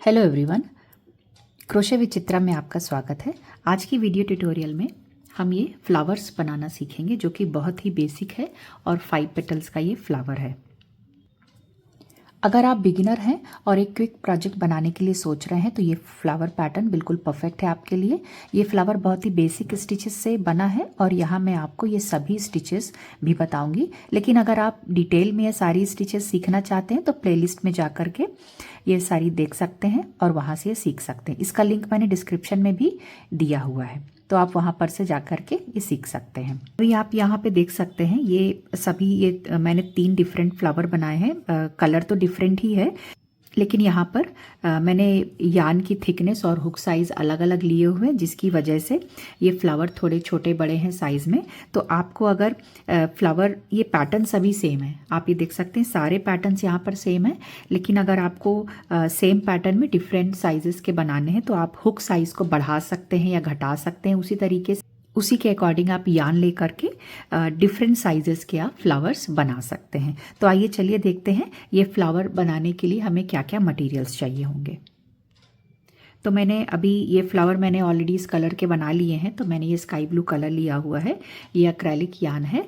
Hello everyone, crochet with Chitra में आपका स्वागत है। आज की वीडियो ट्यूटोरियल में हम ये फ्लावर्स बनाना सीखेंगे जो कि बहुत ही बेसिक है और 5 पेटल्स का ये फ्लावर है। अगर आप बिगिनर हैं और एक क्विक प्रोजेक्ट बनाने के लिए सोच रहे हैं तो ये फ्लावर पैटर्न बिल्कुल परफेक्ट है आपके लिए। ये फ्लावर बहुत ही बेसिक स्टिचेस से बना है और यहाँ मैं आपको ये सभी स्टिचेस भी बताऊंगी। लेकिन अगर आप डिटेल में ये सारी स्टिचेस सीखना चाहते हैं तो प्लेलिस्ट में जा कर के ये सारी देख सकते हैं और वहाँ से सीख सकते हैं। इसका लिंक मैंने डिस्क्रिप्शन में भी दिया हुआ है, तो आप वहाँ पर से जा कर के ये सीख सकते हैं। अभी आप यहाँ पे देख सकते हैं ये सभी मैंने 3 डिफरेंट फ्लावर बनाए हैं। कलर तो डिफरेंट ही है, लेकिन यहाँ पर मैंने यान की थिकनेस और हुक साइज़ अलग अलग लिए हुए हैं, जिसकी वजह से ये फ्लावर थोड़े छोटे बड़े हैं साइज़ में। तो आपको अगर फ्लावर ये पैटर्न सभी सेम है, आप ये देख सकते हैं सारे पैटर्न्स यहाँ पर सेम है। लेकिन अगर आपको सेम पैटर्न में डिफरेंट साइजेस के बनाने हैं तो आप हुक साइज़ को बढ़ा सकते हैं या घटा सकते हैं। उसी तरीके से उसी के अकॉर्डिंग आप यान ले करके डिफरेंट साइजेस के आप फ्लावर्स बना सकते हैं। तो आइए चलिए देखते हैं ये फ्लावर बनाने के लिए हमें क्या क्या मटेरियल्स चाहिए होंगे। तो मैंने अभी ये फ्लावर मैंने ऑलरेडी इस कलर के बना लिए हैं। तो मैंने ये स्काई ब्लू कलर लिया हुआ है, ये एक्रेलिक यान है,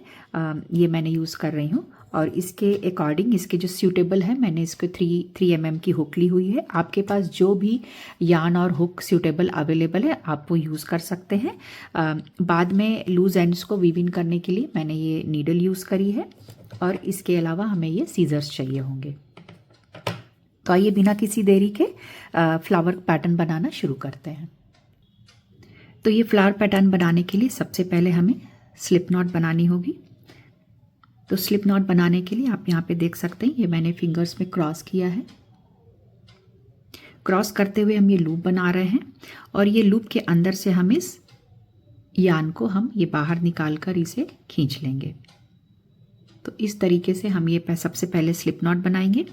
ये मैंने यूज़ कर रही हूँ। और इसके अकॉर्डिंग इसके जो सूटेबल है मैंने इसको 3 mm की हुक ली हुई है। आपके पास जो भी यान और हुक सूटेबल अवेलेबल है आप वो यूज़ कर सकते हैं। बाद में लूज एंड्स को वीव इन करने के लिए मैंने ये नीडल यूज़ करी है और इसके अलावा हमें ये सीजर्स चाहिए होंगे। तो आइए बिना किसी देरी के फ्लावर पैटर्न बनाना शुरू करते हैं। तो ये फ्लावर पैटर्न बनाने के लिए सबसे पहले हमें स्लिप नॉट बनानी होगी। तो स्लिप नॉट बनाने के लिए आप यहाँ पे देख सकते हैं ये मैंने फिंगर्स में क्रॉस किया है। क्रॉस करते हुए हम ये लूप बना रहे हैं और ये लूप के अंदर से हम इस यान को हम ये बाहर निकाल कर इसे खींच लेंगे। तो इस तरीके से हम ये सबसे पहले स्लिप नॉट बनाएंगे।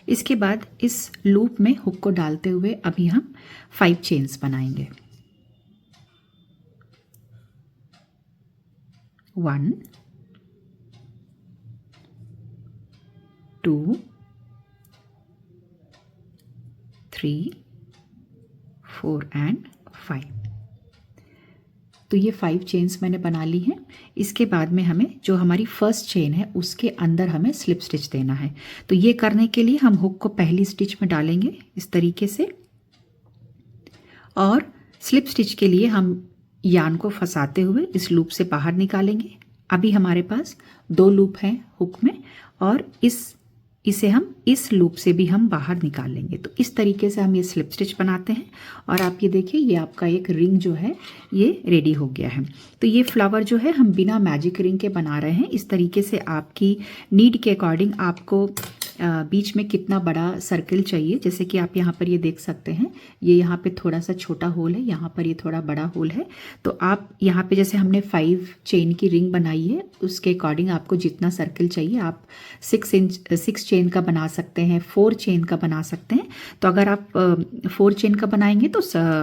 इसके बाद इस लूप में हुक को डालते हुए अभी हम 5 चेन्स बनाएंगे। 1 2 3 4 एंड 5। तो ये 5 चेन्स मैंने बना ली हैं। इसके बाद में हमें जो हमारी फर्स्ट चेन है उसके अंदर हमें स्लिप स्टिच देना है। तो ये करने के लिए हम हुक को पहली स्टिच में डालेंगे इस तरीके से, और स्लिप स्टिच के लिए हम यान को फंसाते हुए इस लूप से बाहर निकालेंगे। अभी हमारे पास 2 लूप हैं हुक में और इसे हम इस लूप से भी हम बाहर निकाल लेंगे। तो इस तरीके से हम ये स्लिप स्टिच बनाते हैं और आप ये देखिए ये आपका एक रिंग जो है ये रेडी हो गया है। तो ये फ्लावर जो है हम बिना मैजिक रिंग के बना रहे हैं। इस तरीके से आपकी नीड के अकॉर्डिंग आपको बीच में कितना बड़ा सर्किल चाहिए, जैसे कि आप यहाँ पर ये देख सकते हैं ये यहाँ पे थोड़ा सा छोटा होल है, यहाँ पर ये थोड़ा बड़ा होल है। तो आप यहाँ पे जैसे हमने 5 चेन की रिंग बनाई है उसके अकॉर्डिंग आपको जितना सर्किल चाहिए आप 6 चेन का बना सकते हैं, 4 चेन का बना सकते हैं। तो अगर आप 4 चेन का बनाएंगे तो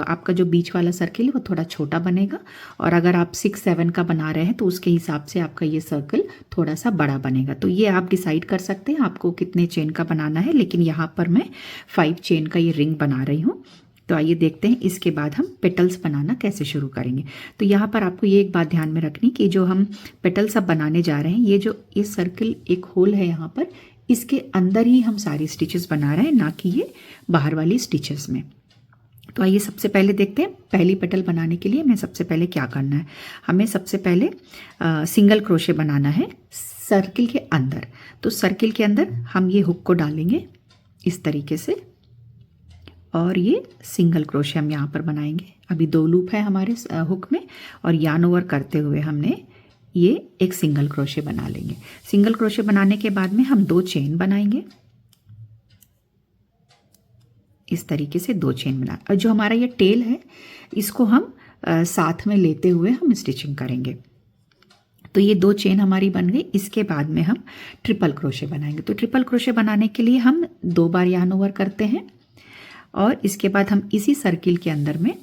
आपका जो बीच वाला सर्किल है वो थोड़ा छोटा बनेगा, और अगर आप 6-7 का बना रहे हैं तो उसके हिसाब से आपका ये सर्किल थोड़ा सा बड़ा बनेगा। तो ये आप डिसाइड कर सकते हैं आपको कितने चेन का बनाना है, लेकिन यहाँ पर मैं 5 चेन का ये रिंग बना रही हूँ। तो आइए देखते हैं इसके बाद हम पेटल्स बनाना कैसे शुरू करेंगे। तो यहाँ पर आपको ये एक बात ध्यान में रखनी कि जो हम पेटल्स अब बनाने जा रहे हैं ये जो इस सर्किल एक होल है यहाँ पर, इसके अंदर ही हम सारी स्टिचेस बना रहे हैं, ना कि ये बाहर वाली स्टिचेस में। तो आइए सबसे पहले देखते हैं पहली पेटल बनाने के लिए हमें सबसे पहले क्या करना है। हमें सबसे पहले सिंगल क्रोशे बनाना है सर्किल के अंदर। तो सर्किल के अंदर हम ये हुक को डालेंगे इस तरीके से और ये सिंगल क्रोशे हम यहाँ पर बनाएंगे। अभी 2 लूप है हमारे हुक में और यार्न ओवर करते हुए हमने ये एक सिंगल क्रोशे बना लेंगे। सिंगल क्रोशे बनाने के बाद में हम 2 चेन बनाएंगे इस तरीके से 2 चेन बना, और जो हमारा ये टेल है इसको हम साथ में लेते हुए हम स्टिचिंग करेंगे। तो ये 2 चेन हमारी बन गई। इसके बाद में हम ट्रिपल क्रोशे बनाएंगे। तो ट्रिपल क्रोशे बनाने के लिए हम 2 बार यार्न ओवर करते हैं और इसके बाद हम इसी सर्किल के अंदर में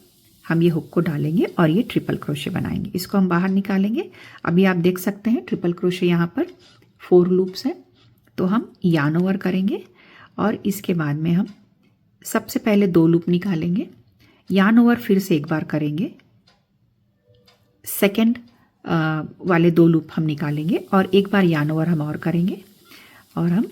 हम ये हुक को डालेंगे और ये ट्रिपल क्रोशे बनाएंगे। इसको हम बाहर निकालेंगे। अभी आप देख सकते हैं ट्रिपल क्रोशे यहाँ पर 4 लूप्स हैं। तो हम यार्न ओवर करेंगे और इसके बाद में हम सबसे पहले 2 लूप निकालेंगे, यार्न ओवर फिर से एक बार करेंगे, सेकंड वाले 2 लूप हम निकालेंगे और एक बार यार्न ओवर हम और करेंगे और हम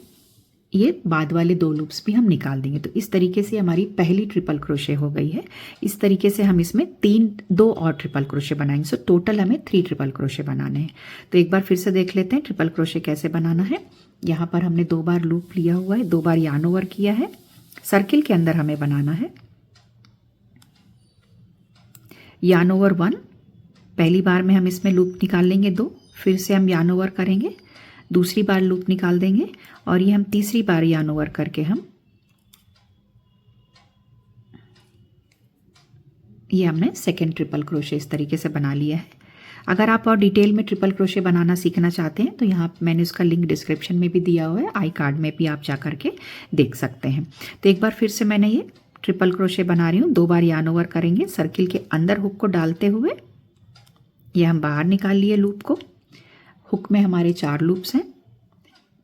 ये बाद वाले 2 लूप्स भी हम निकाल देंगे। तो इस तरीके से हमारी पहली ट्रिपल क्रोशे हो गई है। इस तरीके से हम इसमें 2 और ट्रिपल क्रोशे बनाएंगे। सो टोटल हमें 3 ट्रिपल क्रोशे बनाने हैं। तो एक बार फिर से देख लेते हैं ट्रिपल क्रोशे कैसे बनाना है। यहाँ पर हमने 2 बार लूप लिया हुआ है, 2 बार यार्न ओवर किया है। सर्किल के अंदर हमें बनाना है यार्न ओवर 1, पहली बार में हम इसमें लूप निकाल लेंगे 2, फिर से हम यार्न ओवर करेंगे, दूसरी बार लूप निकाल देंगे और ये हम तीसरी बार यार्न ओवर करके हम ये हमने सेकेंड ट्रिपल क्रोशे इस तरीके से बना लिया है। अगर आप और डिटेल में ट्रिपल क्रोशे बनाना सीखना चाहते हैं तो यहाँ मैंने उसका लिंक डिस्क्रिप्शन में भी दिया हुआ है, आई कार्ड में भी आप जा करके देख सकते हैं। तो एक बार फिर से मैंने ये ट्रिपल क्रोशे बना रही हूँ। 2 बार यार्न ओवर करेंगे, सर्किल के अंदर हुक को डालते हुए ये हम बाहर निकाल लिए लूप को। हुक में हमारे 4 लूप्स हैं।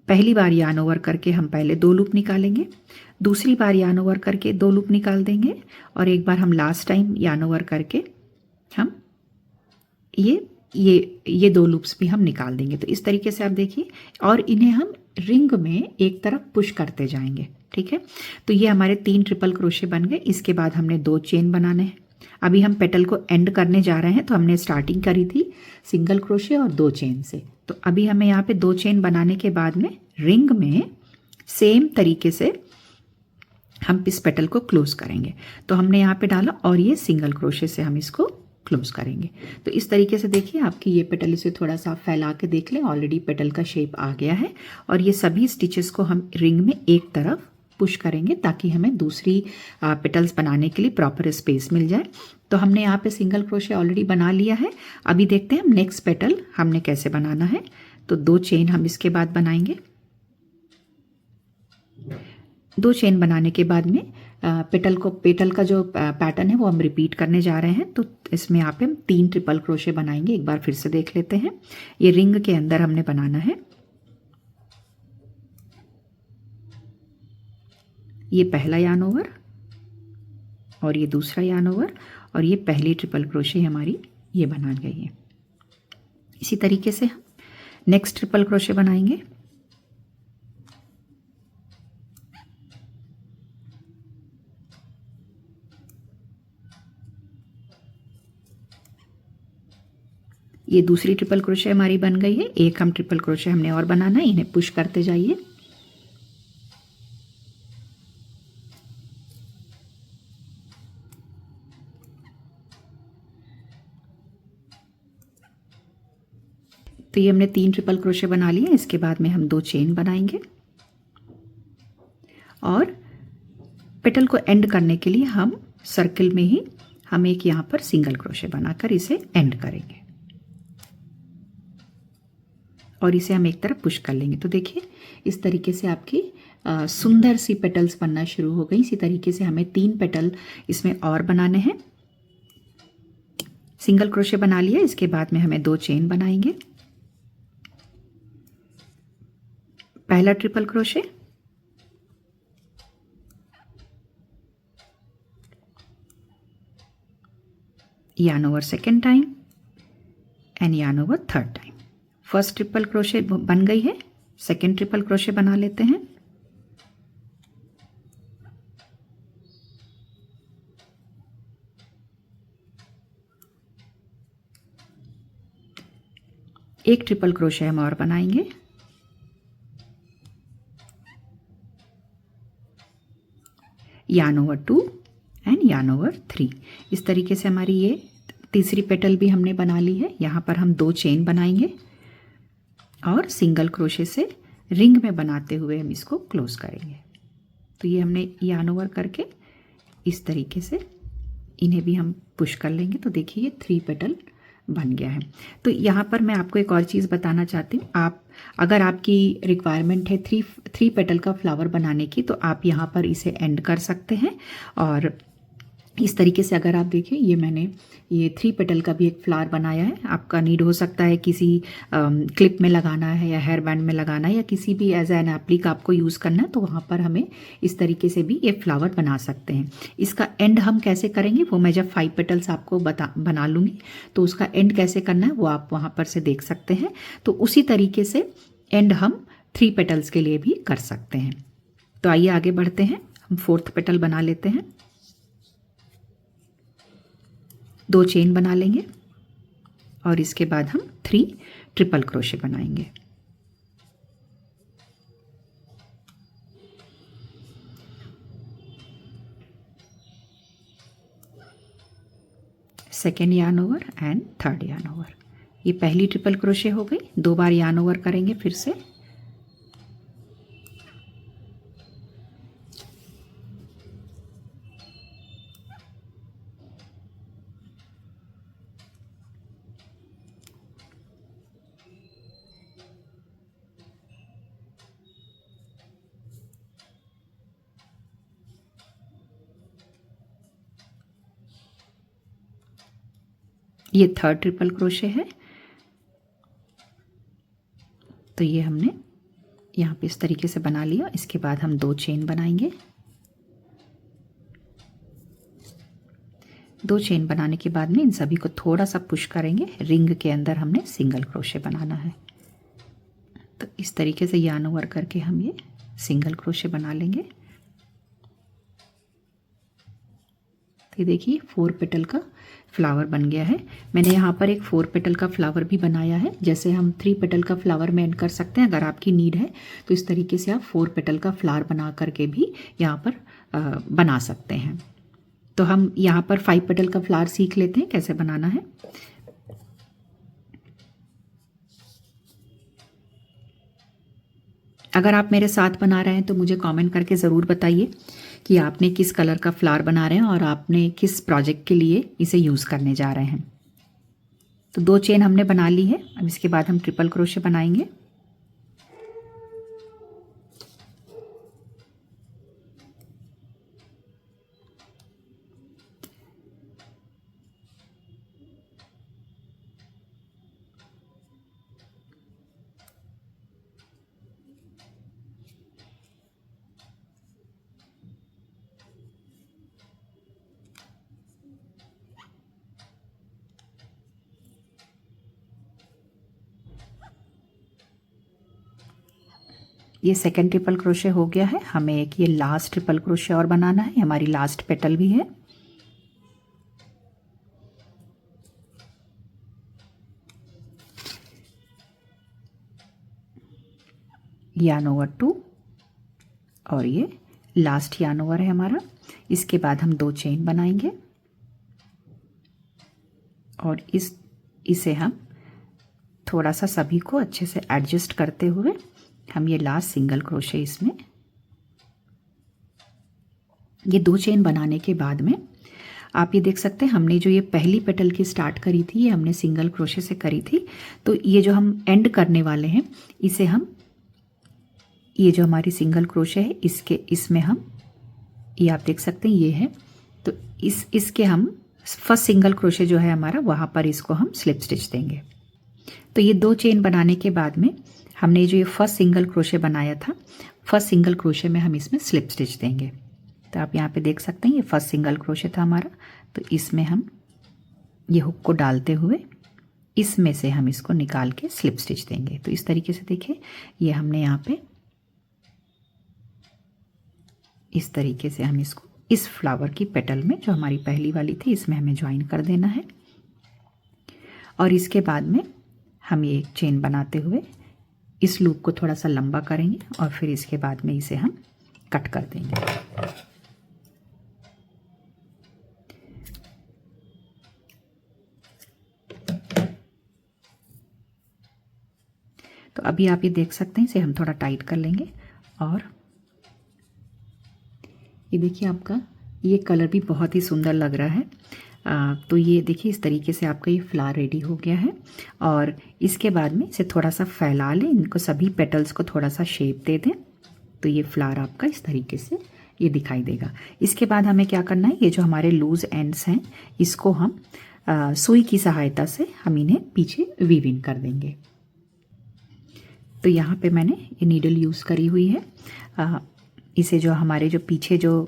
पहली बार यार्न ओवर करके हम पहले 2 लूप निकालेंगे, दूसरी बार यार्न ओवर करके 2 लूप निकाल देंगे और एक बार हम लास्ट टाइम यार्न ओवर करके हम ये 2 लूप्स भी हम निकाल देंगे। तो इस तरीके से आप देखिए और इन्हें हम रिंग में एक तरफ पुश करते जाएंगे। ठीक है, तो ये हमारे 3 ट्रिपल क्रोशे बन गए। इसके बाद हमने 2 चेन बनाने हैं। अभी हम पेटल को एंड करने जा रहे हैं, तो हमने स्टार्टिंग करी थी सिंगल क्रोशे और 2 चेन से। तो अभी हमें यहाँ पे 2 चेन बनाने के बाद में रिंग में सेम तरीके से हम इस पेटल को क्लोज करेंगे। तो हमने यहाँ पे डाला और ये सिंगल क्रोशे से हम इसको क्लोज करेंगे। तो इस तरीके से देखिए आपकी ये पेटल, इसे थोड़ा सा फैला के देख लें, ऑलरेडी पेटल का शेप आ गया है। और ये सभी स्टिचेस को हम रिंग में एक तरफ पुश करेंगे ताकि हमें दूसरी पेटल्स बनाने के लिए प्रॉपर स्पेस मिल जाए। तो हमने यहाँ पे सिंगल क्रोशे ऑलरेडी बना लिया है। अभी देखते हैं हम नेक्स्ट पेटल हमने कैसे बनाना है। तो 2 चेन हम इसके बाद बनाएंगे। 2 चेन बनाने के बाद में पेटल का जो पैटर्न है वो हम रिपीट करने जा रहे हैं। तो इसमें यहाँ पे हम 3 ट्रिपल क्रोशे बनाएंगे। एक बार फिर से देख लेते हैं। ये रिंग के अंदर हमने बनाना है। ये पहला यार्न ओवर और ये दूसरा यार्न ओवर और ये पहली ट्रिपल क्रोशे हमारी ये बना गई है। इसी तरीके से हम नेक्स्ट ट्रिपल क्रोशे बनाएंगे। ये दूसरी ट्रिपल क्रोशे हमारी बन गई है। एक हम ट्रिपल क्रोशे हमने और बनाना है, इन्हें पुश करते जाइए। तो ये हमने 3 ट्रिपल क्रोशे बना लिए। इसके बाद में हम 2 चेन बनाएंगे और पेटल को एंड करने के लिए हम सर्किल में ही हम एक यहाँ पर सिंगल क्रोशे बनाकर इसे एंड करेंगे और इसे हम एक तरफ पुश कर लेंगे। तो देखिए इस तरीके से आपकी सुंदर सी पेटल्स बनना शुरू हो गई। इसी तरीके से हमें 3 पेटल इसमें और बनाने हैं। सिंगल क्रोशे बना लिया। इसके बाद में हमें 2 चेन बनाएंगे। पहला triple crochet, yarn over second time and yarn over third time. First triple crochet बन गई है। सेकेंड ट्रिपल क्रोशे बना लेते हैं। एक ट्रिपल क्रोशे हम और बनाएंगे। Yarn over 2 and yarn over 3। इस तरीके से हमारी ये तीसरी पेटल भी हमने बना ली है। यहाँ पर हम 2 चेन बनाएंगे और सिंगल क्रोशे से रिंग में बनाते हुए हम इसको क्लोज करेंगे। तो ये हमने यार्न ओवर करके इस तरीके से इन्हें भी हम पुश कर लेंगे। तो देखिए ये 3 पेटल बन गया है। तो यहाँ पर मैं आपको एक और चीज़ बताना चाहती हूँ। आप अगर आपकी रिक्वायरमेंट है 3 पेटल का फ्लावर बनाने की, तो आप यहाँ पर इसे एंड कर सकते हैं और इस तरीके से अगर आप देखें, ये मैंने ये 3 पेटल का भी एक फ्लावर बनाया है। आपका नीड हो सकता है किसी क्लिप में लगाना है या हेयर बैंड में लगाना है या किसी भी एज एन एप्लिक आपको यूज़ करना है, तो वहाँ पर हमें इस तरीके से भी ये फ्लावर बना सकते हैं। इसका एंड हम कैसे करेंगे वो मैं जब 5 पेटल्स आपको बना लूँगी तो उसका एंड कैसे करना है वो आप वहाँ पर से देख सकते हैं। तो उसी तरीके से एंड हम 3 पेटल्स के लिए भी कर सकते हैं। तो आइए आगे बढ़ते हैं, हम 4th पेटल बना लेते हैं। 2 चेन बना लेंगे और इसके बाद हम 3 ट्रिपल क्रोशे बनाएंगे। Second yarn over and third yarn over. ये पहली ट्रिपल क्रोशे हो गई। 2 बार यार्न ओवर करेंगे फिर से। ये थर्ड ट्रिपल क्रोशे है। तो ये हमने यहाँ पे इस तरीके से बना लिया। इसके बाद हम 2 चेन बनाएंगे। 2 चेन बनाने के बाद में इन सभी को थोड़ा सा पुश करेंगे। रिंग के अंदर हमने सिंगल क्रोशे बनाना है। तो इस तरीके से यार्न ओवर करके हम ये सिंगल क्रोशे बना लेंगे। तो ये देखिए 4 पेटल का फ्लावर बन गया है। मैंने यहाँ पर एक 4 पेटल का फ्लावर भी बनाया है। जैसे हम 3 पेटल का फ्लावर में एंड कर सकते हैं, अगर आपकी नीड है तो इस तरीके से आप 4 पेटल का फ्लावर बना करके भी यहाँ पर बना सकते हैं। तो हम यहाँ पर 5 पेटल का फ्लावर सीख लेते हैं कैसे बनाना है। अगर आप मेरे साथ बना रहे हैं तो मुझे कमेंट करके ज़रूर बताइए कि आपने किस कलर का फ्लावर बना रहे हैं और आपने किस प्रोजेक्ट के लिए इसे यूज़ करने जा रहे हैं। तो 2 चेन हमने बना ली है। अब इसके बाद हम ट्रिपल क्रोशे बनाएंगे। ये सेकेंड ट्रिपल क्रोशे हो गया है। हमें एक ये लास्ट ट्रिपल क्रोशे और बनाना है। हमारी लास्ट पेटल भी है। यार्न ओवर 2 और ये लास्ट यार्न ओवर है हमारा। इसके बाद हम 2 चेन बनाएंगे और इसे हम थोड़ा सा सभी को अच्छे से एडजस्ट करते हुए हम ये लास्ट सिंगल क्रोशे इसमें, ये 2 चेन बनाने के बाद में आप ये देख सकते हैं हमने जो ये पहली पेटल की स्टार्ट करी थी ये हमने सिंगल क्रोशे से करी थी। तो ये जो हम एंड करने वाले हैं इसे हम, ये जो हमारी सिंगल क्रोशे है इसमें हम, ये आप देख सकते हैं ये है, तो इसके हम फर्स्ट सिंगल क्रोशे जो है हमारा वहाँ पर इसको हम स्लिप स्टिच देंगे। तो ये 2 चेन बनाने के बाद में हमने जो ये फर्स्ट सिंगल क्रोशे बनाया था, फर्स्ट सिंगल क्रोशे में हम इसमें स्लिप स्टिच देंगे। तो आप यहाँ पे देख सकते हैं ये फर्स्ट सिंगल क्रोशे था हमारा। तो इसमें हम ये हुक को डालते हुए इसमें से हम इसको निकाल के स्लिप स्टिच देंगे। तो इस तरीके से देखिए ये हमने यहाँ पे इस तरीके से हम इसको इस फ्लावर की पेटल में जो हमारी पहली वाली थी इसमें हमें ज्वाइन कर देना है। और इसके बाद में हम ये चेन बनाते हुए इस लूप को थोड़ा सा लंबा करेंगे और फिर इसके बाद में इसे हम कट कर देंगे। तो अभी आप ये देख सकते हैं इसे हम थोड़ा टाइट कर लेंगे और ये देखिए आपका ये कलर भी बहुत ही सुंदर लग रहा है। तो ये देखिए इस तरीके से आपका ये फ्लावर रेडी हो गया है। और इसके बाद में इसे थोड़ा सा फैला लें, इनको सभी पेटल्स को थोड़ा सा शेप दे दें। तो ये फ्लावर आपका इस तरीके से ये दिखाई देगा। इसके बाद हमें क्या करना है, ये जो हमारे लूज एंड्स हैं इसको हम सुई की सहायता से हम इन्हें पीछे वीव इन कर देंगे। तो यहाँ पे मैंने ये नीडल यूज़ करी हुई है। इसे जो हमारे जो पीछे जो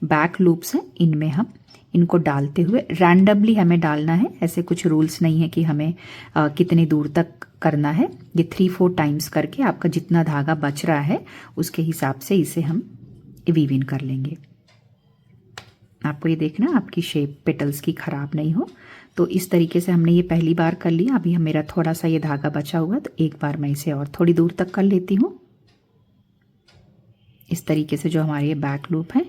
बैक लूप्स हैं इनमें हम इनको डालते हुए रैंडमली हमें डालना है, ऐसे कुछ रूल्स नहीं है कि हमें कितनी दूर तक करना है। ये 3-4 टाइम्स करके आपका जितना धागा बच रहा है उसके हिसाब से इसे हम वीव इन कर लेंगे। आपको ये देखना आपकी शेप पेटल्स की ख़राब नहीं हो। तो इस तरीके से हमने ये पहली बार कर लिया। अभी हम मेरा थोड़ा सा ये धागा बचा हुआ, तो एक बार मैं इसे और थोड़ी दूर तक कर लेती हूँ। इस तरीके से जो हमारे ये बैक लूप है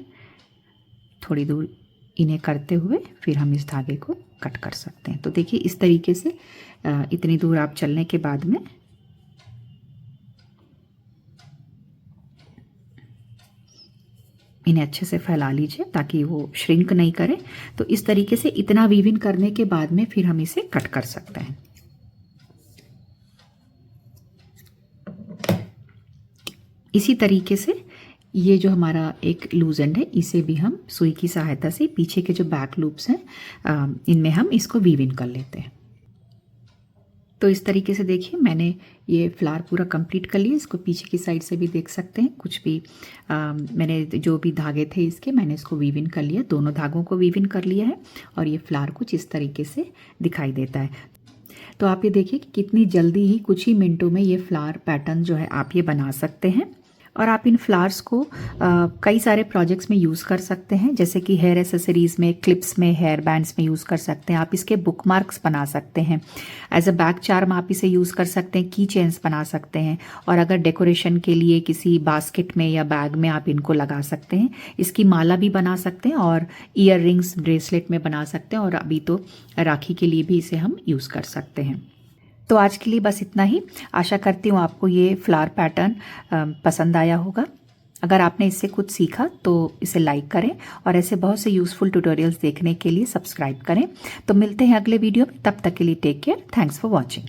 थोड़ी दूर इन्हें करते हुए फिर हम इस धागे को कट कर सकते हैं। तो देखिए इस तरीके से इतनी दूर आप चलने के बाद में इन्हें अच्छे से फैला लीजिए ताकि वो श्रिंक नहीं करे। तो इस तरीके से इतना वीव इन करने के बाद में फिर हम इसे कट कर सकते हैं। इसी तरीके से ये जो हमारा एक लूज एंड है इसे भी हम सुई की सहायता से पीछे के जो बैक लूप्स हैं इनमें हम इसको वीव इन कर लेते हैं। तो इस तरीके से देखिए मैंने ये फ्लावर पूरा कंप्लीट कर लिया। इसको पीछे की साइड से भी देख सकते हैं, कुछ भी मैंने जो भी धागे थे इसके मैंने इसको वीव इन कर लिया, दोनों धागों को वीव इन कर लिया है और ये फ्लावर कुछ इस तरीके से दिखाई देता है। तो आप ये देखिए कि कितनी जल्दी ही कुछ ही मिनटों में ये फ्लावर पैटर्न जो है आप ये बना सकते हैं। और आप इन फ्लावर्स को कई सारे प्रोजेक्ट्स में यूज़ कर सकते हैं, जैसे कि हेयर एसेसरीज़ में, क्लिप्स में, हेयर बैंड्स में यूज़ कर सकते हैं। आप इसके बुक मार्क्स बना सकते हैं, एज अ बैक चार्म आप इसे यूज़ कर सकते हैं, की चेन्स बना सकते हैं। और अगर डेकोरेशन के लिए किसी बास्केट में या बैग में आप इनको लगा सकते हैं। इसकी माला भी बना सकते हैं और ईयर रिंग्स ब्रेसलेट में बना सकते हैं। और अभी तो राखी के लिए भी इसे हम यूज़ कर सकते हैं। तो आज के लिए बस इतना ही। आशा करती हूँ आपको ये फ्लावर पैटर्न पसंद आया होगा। अगर आपने इससे कुछ सीखा तो इसे लाइक करें और ऐसे बहुत से यूज़फुल ट्यूटोरियल्स देखने के लिए सब्सक्राइब करें। तो मिलते हैं अगले वीडियो में, तब तक के लिए take care. Thanks for watching.